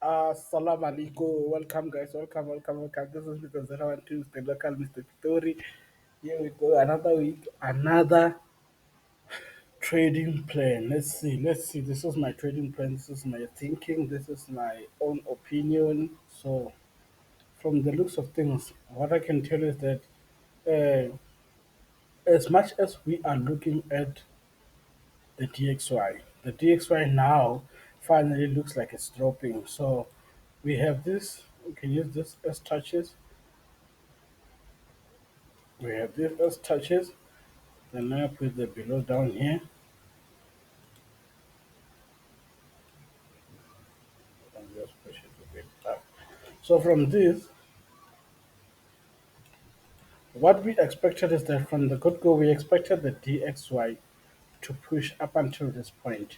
Assalamu alaikum. Welcome, guys. Welcome. This is Mr. 012, the local Mr. Pitori. Here we go. Another week, another trading plan. Let's see. This is my trading plan. This is my thinking. This is my own opinion. So, from the looks of things, what I can tell is that uh, as much as we are looking at the DXY now finally looks like it's dropping. So, we have this. We can use this as touches. We have this as touches. Then now put the below down here and just push it a bit up. So from this, what we expected is that from the good go, we expected the DXY to push up until this point.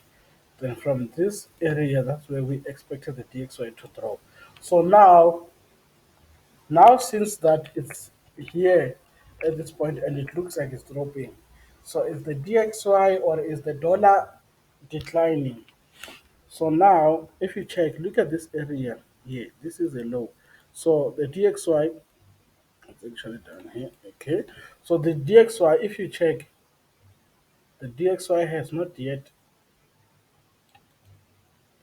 Then from this area, that's where we expected the DXY to drop. So now since that it's here at this point and it looks like it's dropping. So is the DXY or is the dollar declining? So now, if you check, look at this area here. This is a low. So the DXY, it's actually down here. Okay. So the DXY, if you check, the DXY has not yet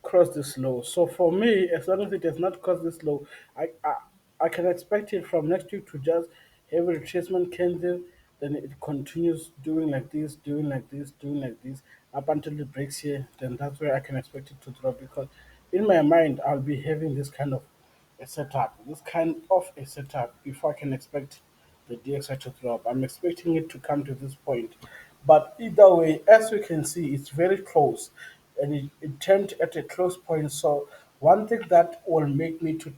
cross this low. So for me, as long as it has not crossed this low, I can expect it from next week to just have a retracement candle. Then it continues doing like this, doing like this, doing like this, up until it breaks here. Then that's where I can expect it to drop because in my mind I'll be having this kind of a setup, this kind of a setup before I can expect the DXY to drop. I'm expecting it to come to this point. But either way, as we can see, it's very close and it turned at a close point. So one thing that will make me to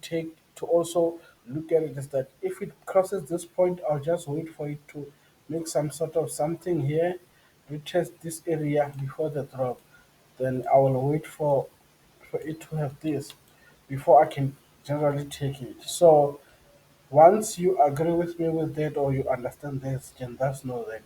also look at it is that if it crosses this point, I'll just wait for it to make some sort of something here, retest this area before the drop. Then I will wait for it to have this before I can generally take it. So once you agree with me with that or you understand this, then that's know that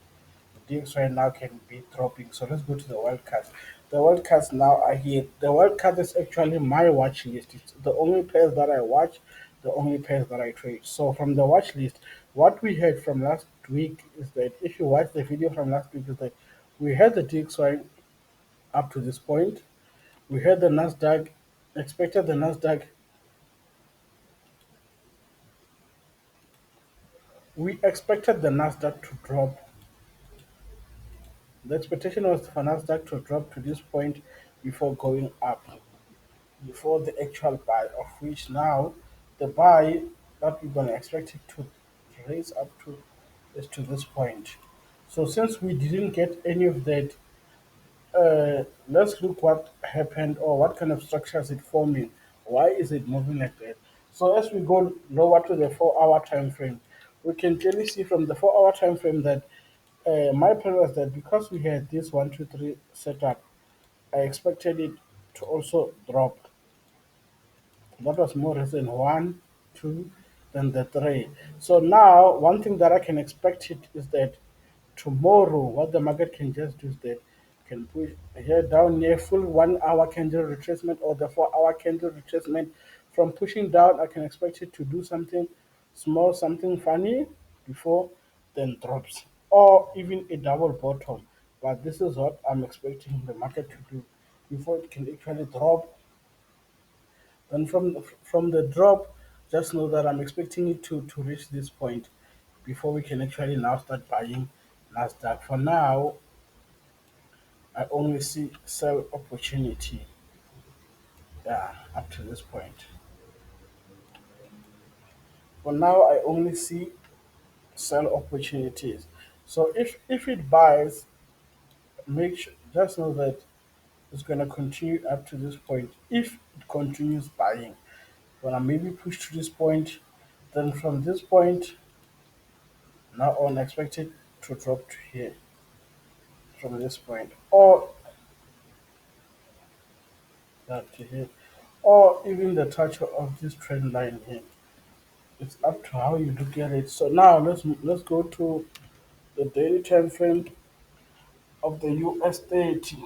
things right now can be dropping. So let's go to the World Cup. The World Cups now are here. The World Cup is actually my watch list. It's the only players that I watch, the only players that I trade. So from the watch list, what we had from last week is that if you watch the video from last week is that we had the DXY up to this point. We had the Nasdaq, expected the Nasdaq. We expected the Nasdaq to drop. The expectation was for Nasdaq to drop to this point before going up, before the actual buy, of which now the buy that we're going to expect it to raise up to is to this point. So since we didn't get any of that, let's look what happened or what kind of structure is it forming. Why is it moving like that? So as we go lower to the 4 hour time frame, we can clearly see from the 4 hour time frame that my plan was that because we had this 1, 2, 3 setup, I expected it to also drop. That was more reason one, two, than the three. So now one thing that I can expect it is that tomorrow what the market can just do is that can push here down near full 1 hour candle retracement or the 4 hour candle retracement. From pushing down, I can expect it to do something small, something funny before then drops. Or even a double bottom. But this is what I'm expecting the market to do before it can actually drop. And from the drop, just know that I'm expecting it to reach this point before we can actually now start buying Nasdaq. For now, I only see sell opportunity. Yeah, up to this point. For now, I only see sell opportunities. So if it buys, just know that it's gonna continue up to this point. If it continues buying, when I maybe push to this point, then from this point now on, expect it to drop to here from this point, or that to here, or even the touch of this trend line here. It's up to how you look at it. So now let's go to the daily time frame of the US 30.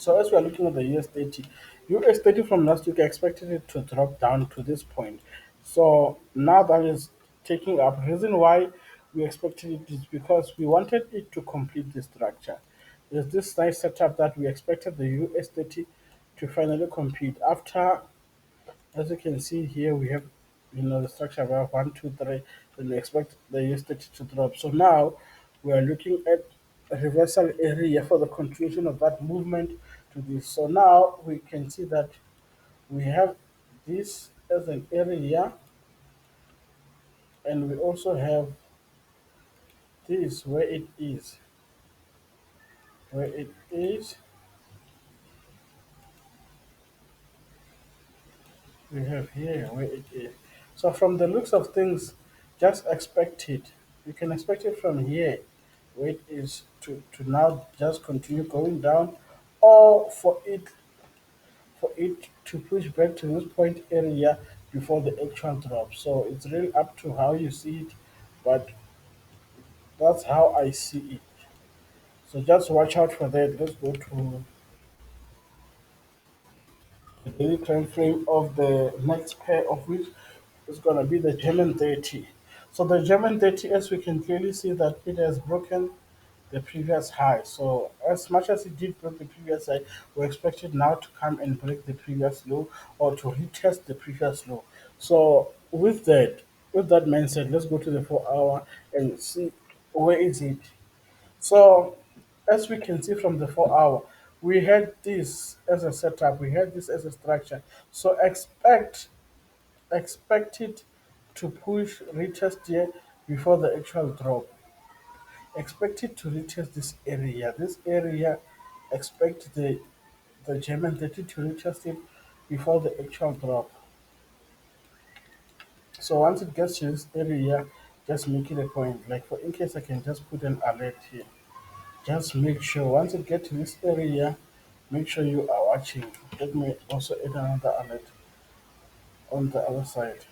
So as we are looking at the US 30 from last week, I expected it to drop down to this point. So now that is taking up. Reason why we expected it is because we wanted it to complete the structure. There's this nice setup that we expected the US 30 to finally complete. After, as you can see here, we have the structure about 1, 2, 3, and we expect the US 30 to drop. So now we are looking at a reversal area for the continuation of that movement to this. So now we can see that we have this as an area, and we also have this where it is. We have here where it is. So from the looks of things, just expect it. You can expect it from here where it is to now just continue going down, or for it to push back to this point area before the actual drop. So it's really up to how you see it, but that's how I see it. So just watch out for that. Let's go to the daily time frame of the next pair, of which is going to be the German 30. So the German 30, as we can clearly see that it has broken the previous high. So as much as it did break the previous high, we expect it now to come and break the previous low, or to retest the previous low. So with that mindset, let's go to the 4 hour and see where is it. So, as we can see from the 4 hour, we had this as a setup, we had this as a structure. So expect it to push retest here before the actual drop. Expect it to retest this area. This area, expect the German 30 to retest it before the actual drop. So once it gets to this area, just make it a point. Like, for in case I can just put an alert here. Just make sure once you get to this area, make sure you are watching. Let me also add another alert on the other side.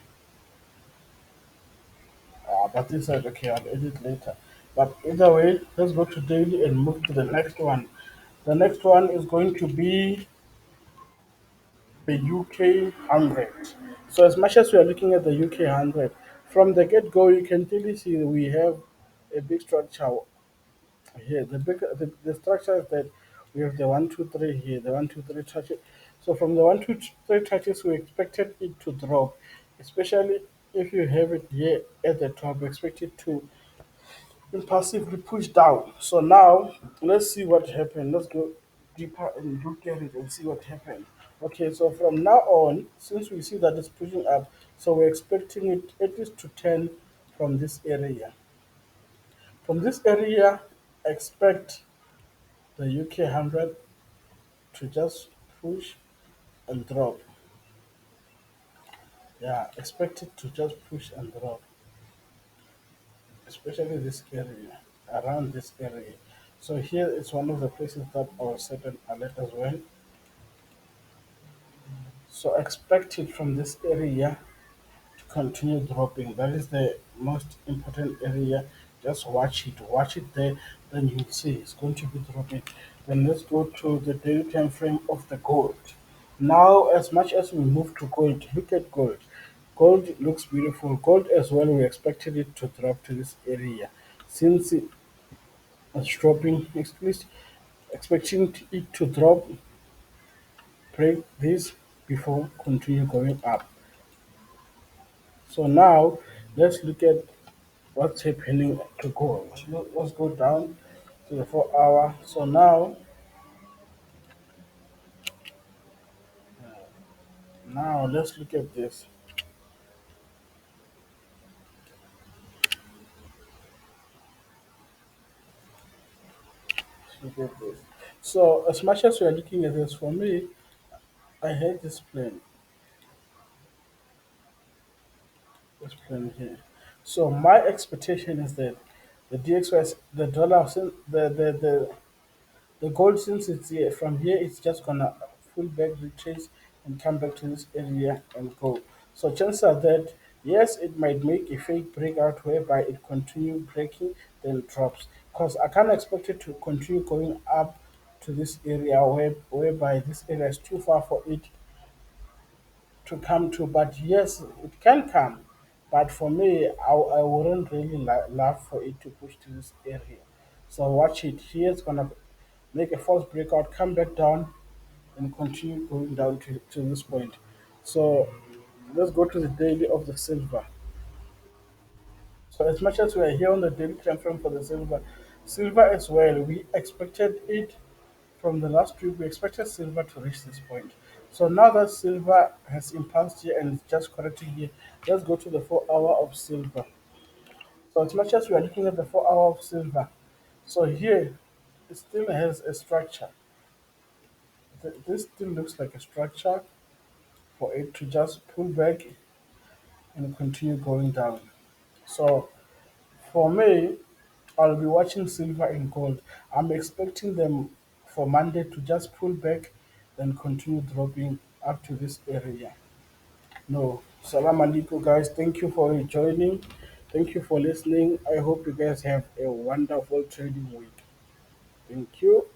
But this side, okay, I'll edit later. But either way, let's go to daily and move to the next one. The next one is going to be the UK 100. So as much as we are looking at the UK 100, from the get-go, you can clearly see we have a big structure here. The structure is that we have the 1, 2, 3 here, the 1, 2, 3 touches. So from the 1, 2, 3 touches, we expected it to drop, especially if you have it here at the top. We expect it to impulsively push down. So now let's see what happened. Let's go deeper and look at it and see what happened. Okay, so from now on, since we see that it's pushing up, so we're expecting it at least to turn from this area. From this area, expect the UK 100 to just push and drop. Yeah, expect it to just push and drop, especially this area, around this area. So here is one of the places that I was set an alert as well. So expect it from this area to continue dropping. That is the most important area. Just watch it there, then you'll see it's going to be dropping. Then let's go to the daily time frame of the gold. Now, as much as we move to gold, look at gold. Gold looks beautiful. Gold as well, we expected it to drop to this area. Since it's dropping, at least expecting it to drop, break this before continue going up. So now let's look at what's happening to gold. Let's go down to the 4 hour. So now let's look at this. Let's look at this. So as much as we are looking at this, for me, I had this plan here. So my expectation is that the DXY, the dollar, the gold, since it's here, from here it's just gonna full back retrace and come back to this area and go. So chances are that yes, it might make a fake breakout whereby it continue breaking then drops. Because I can't expect it to continue going up to this area whereby this area is too far for it to come to. But yes, it can come. But for me, I wouldn't really love for it to push to this area. So watch it. Here it's gonna make a false breakout, come back down, and continue going down to this point. So let's go to the daily of the silver. So as much as we are here on the daily time frame for the silver, silver as well, we expected it from the last week. We expected silver to reach this point. So now that silver has impulsed here and is just correcting here, let's go to the 4 hour of silver. So as much as we are looking at the 4 hour of silver, so here it still has a structure. This still looks like a structure for it to just pull back and continue going down. So for me, I'll be watching silver and gold. I'm expecting them for Monday to just pull back, then continue dropping up to this area. No, salam alaikum, guys. Thank you for joining. Thank you for listening. I hope you guys have a wonderful trading week. Thank you.